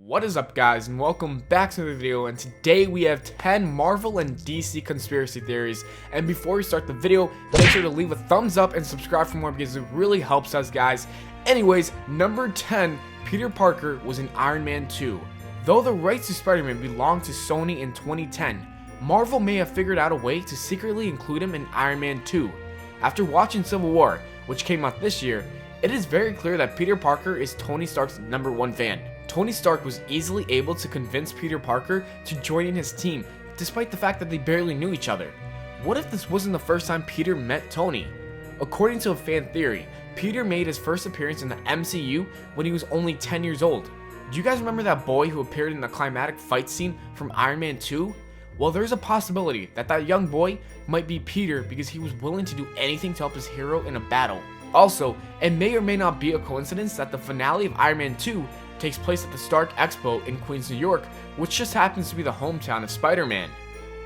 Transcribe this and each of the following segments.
What is up, guys, and welcome back to the video. And today we have 10 Marvel and DC conspiracy theories. And before we start the video, make sure to leave a thumbs up and subscribe for more because it really helps us, guys. Anyways, number 10, Peter Parker was in Iron Man 2. Though the rights to Spider-Man belonged to Sony in 2010, Marvel may have figured out a way to secretly include him in Iron Man 2. After watching Civil War, which came out this year, it is very clear that Peter Parker is Tony Stark's #1 fan. Tony Stark was easily able to convince Peter Parker to join in his team, despite the fact that they barely knew each other. What if this wasn't the first time Peter met Tony? According to a fan theory, Peter made his first appearance in the MCU when he was only 10 years old. Do you guys remember that boy who appeared in the climatic fight scene from Iron Man 2? Well, there's a possibility that that young boy might be Peter because he was willing to do anything to help his hero in a battle. Also, it may or may not be a coincidence that the finale of Iron Man 2 takes place at the Stark Expo in Queens, New York, which just happens to be the hometown of Spider-Man.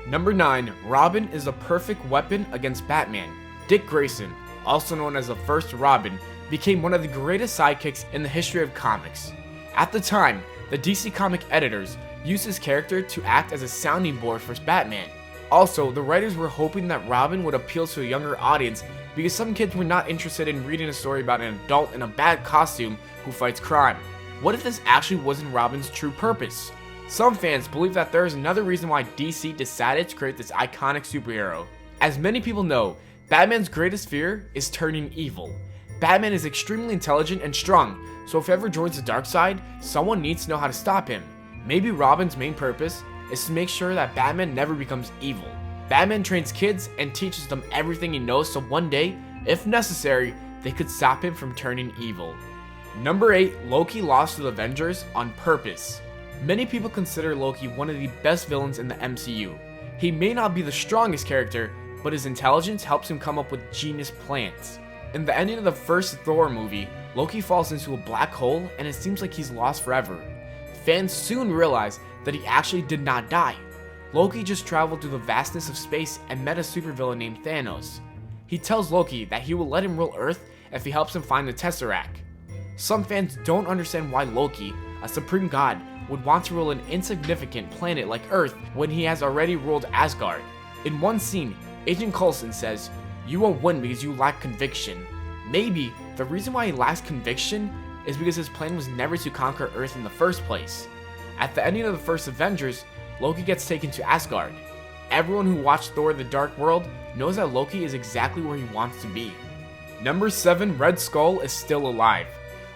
Number 9, Robin is a perfect weapon against Batman. Dick Grayson, also known as the first Robin, became one of the greatest sidekicks in the history of comics. At the time, the DC comic editors used his character to act as a sounding board for Batman. Also, the writers were hoping that Robin would appeal to a younger audience because some kids were not interested in reading a story about an adult in a bad costume who fights crime. What if this actually wasn't Robin's true purpose? Some fans believe that there is another reason why DC decided to create this iconic superhero. As many people know, Batman's greatest fear is turning evil. Batman is extremely intelligent and strong, so if he ever joins the dark side, someone needs to know how to stop him. Maybe Robin's main purpose is to make sure that Batman never becomes evil. Batman trains kids and teaches them everything he knows so one day, if necessary, they could stop him from turning evil. Number 8, Loki lost to the Avengers on purpose. Many people consider Loki one of the best villains in the MCU. He may not be the strongest character, but his intelligence helps him come up with genius plans. In the ending of the first Thor movie, Loki falls into a black hole and it seems like he's lost forever. Fans soon realize that he actually did not die. Loki just traveled through the vastness of space and met a supervillain named Thanos. He tells Loki that he will let him rule Earth if he helps him find the Tesseract. Some fans don't understand why Loki, a supreme god, would want to rule an insignificant planet like Earth when he has already ruled Asgard. In one scene, Agent Coulson says, "You won't win because you lack conviction." Maybe the reason why he lacks conviction is because his plan was never to conquer Earth in the first place. At the ending of the first Avengers, Loki gets taken to Asgard. Everyone who watched Thor: The Dark World knows that Loki is exactly where he wants to be. Number 7, Red Skull is still alive.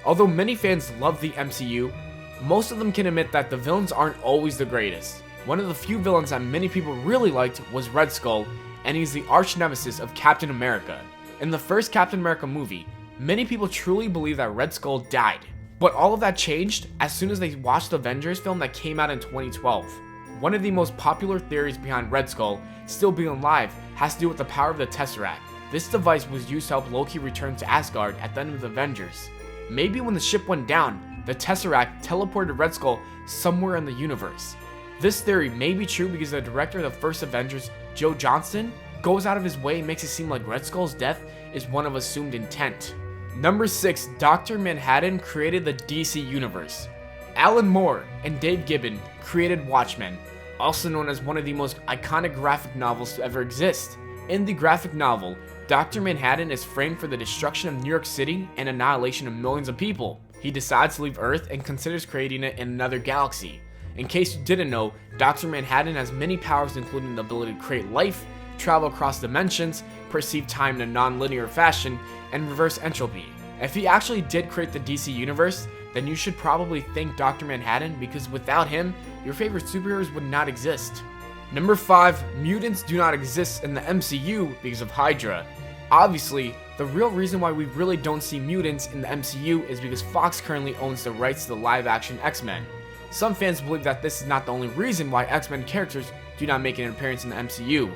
Although many fans love the MCU, most of them can admit that the villains aren't always the greatest. One of the few villains that many people really liked was Red Skull, and he's the arch nemesis of Captain America. In the first Captain America movie, many people truly believe that Red Skull died. But all of that changed as soon as they watched the Avengers film that came out in 2012. One of the most popular theories behind Red Skull still being alive has to do with the power of the Tesseract. This device was used to help Loki return to Asgard at the end of the Avengers. Maybe when the ship went down, the Tesseract teleported Red Skull somewhere in the universe. This theory may be true because the director of the first Avengers, Joe Johnston, goes out of his way and makes it seem like Red Skull's death is one of assumed intent. Number 6, Dr. Manhattan created the DC Universe. Alan Moore and Dave Gibbon created Watchmen, also known as one of the most iconic graphic novels to ever exist. In the graphic novel, Dr. Manhattan is framed for the destruction of New York City and annihilation of millions of people. He decides to leave Earth and considers creating it in another galaxy. In case you didn't know, Dr. Manhattan has many powers including the ability to create life, travel across dimensions, perceive time in a non-linear fashion, and reverse entropy. If he actually did create the DC Universe, then you should probably thank Dr. Manhattan because without him, your favorite superheroes would not exist. Number 5, mutants do not exist in the MCU because of Hydra. Obviously, the real reason why we really don't see mutants in the MCU is because Fox currently owns the rights to the live-action X-Men. Some fans believe that this is not the only reason why X-Men characters do not make an appearance in the MCU.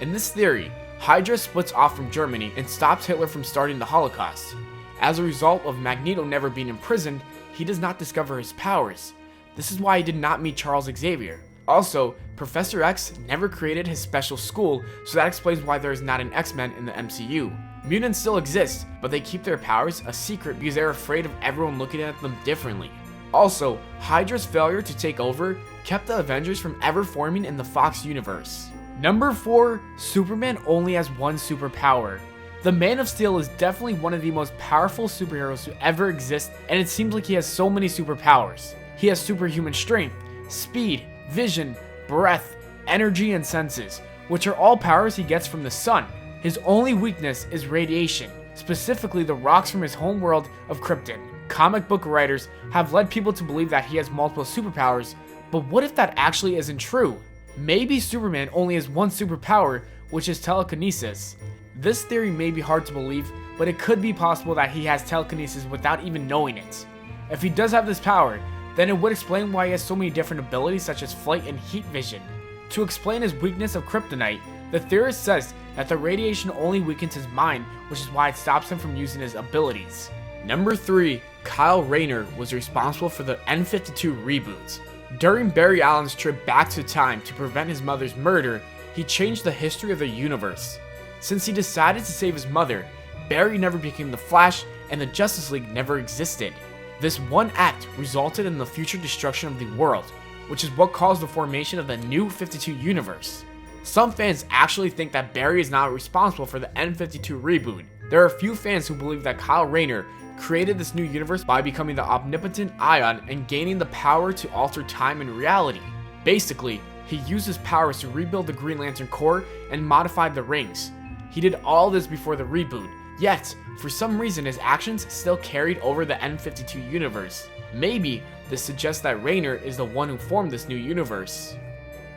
In this theory, Hydra splits off from Germany and stops Hitler from starting the Holocaust. As a result of Magneto never being imprisoned, he does not discover his powers. This is why he did not meet Charles Xavier. Also, Professor X never created his special school, so that explains why there is not an X-Men in the MCU. Mutants still exist, but they keep their powers a secret because they're afraid of everyone looking at them differently. Also, Hydra's failure to take over kept the Avengers from ever forming in the Fox universe. Number 4, Superman only has one superpower. The Man of Steel is definitely one of the most powerful superheroes to ever exist, and it seems like he has so many superpowers. He has superhuman strength, speed, vision, breath, energy, and senses, which are all powers he gets from the sun. His only weakness is radiation, specifically the rocks from his home world of Krypton. Comic book writers have led people to believe that he has multiple superpowers, but what if that actually isn't true? Maybe Superman only has one superpower, which is telekinesis. This theory may be hard to believe, but it could be possible that he has telekinesis without even knowing it. If he does have this power, then it would explain why he has so many different abilities such as flight and heat vision. To explain his weakness of kryptonite, the theorist says that the radiation only weakens his mind, which is why it stops him from using his abilities. Number 3, Kyle Rayner was responsible for the N-52 reboots. During Barry Allen's trip back to time to prevent his mother's murder, he changed the history of the universe. Since he decided to save his mother, Barry never became the Flash and the Justice League never existed. This one act resulted in the future destruction of the world, which is what caused the formation of the new 52 universe. Some fans actually think that Barry is not responsible for the N-52 reboot. There are a few fans who believe that Kyle Rayner created this new universe by becoming the omnipotent Ion and gaining the power to alter time and reality. Basically, he used his powers to rebuild the Green Lantern Corps and modified the rings. He did all this before the reboot, yet, for some reason his actions still carried over the N-52 universe. Maybe this suggests that Rayner is the one who formed this new universe.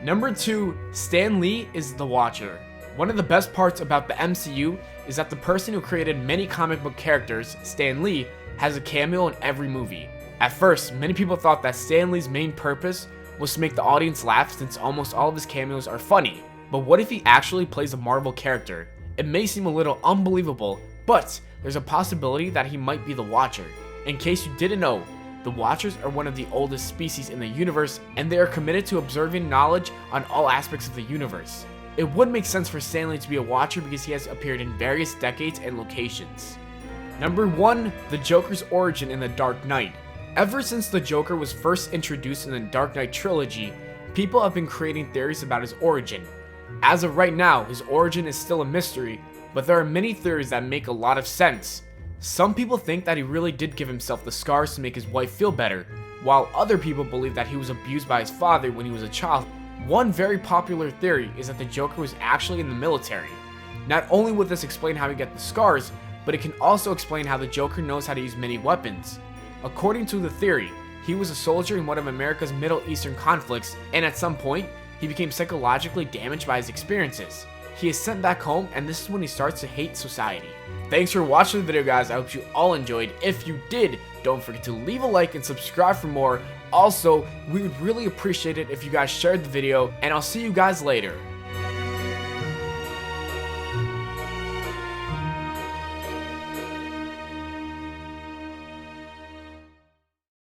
Number 2, Stan Lee is the Watcher. One of the best parts about the MCU is that the person who created many comic book characters, Stan Lee, has a cameo in every movie. At first, many people thought that Stan Lee's main purpose was to make the audience laugh since almost all of his cameos are funny. But what if he actually plays a Marvel character? It may seem a little unbelievable, but there's a possibility that he might be the Watcher. In case you didn't know, the Watchers are one of the oldest species in the universe, and they are committed to observing knowledge on all aspects of the universe. It would make sense for Stan Lee to be a Watcher because he has appeared in various decades and locations. Number 1, the Joker's origin in The Dark Knight. Ever since the Joker was first introduced in the Dark Knight trilogy, people have been creating theories about his origin. As of right now, his origin is still a mystery, but there are many theories that make a lot of sense. Some people think that he really did give himself the scars to make his wife feel better, while other people believe that he was abused by his father when he was a child. One very popular theory is that the Joker was actually in the military. Not only would this explain how he got the scars, but it can also explain how the Joker knows how to use many weapons. According to the theory, he was a soldier in one of America's Middle Eastern conflicts, and at some point, he became psychologically damaged by his experiences. He is sent back home, and this is when he starts to hate society. Thanks for watching the video, guys. I hope you all enjoyed. If you did, don't forget to leave a like and subscribe for more. Also, we would really appreciate it if you guys shared the video, and I'll see you guys later.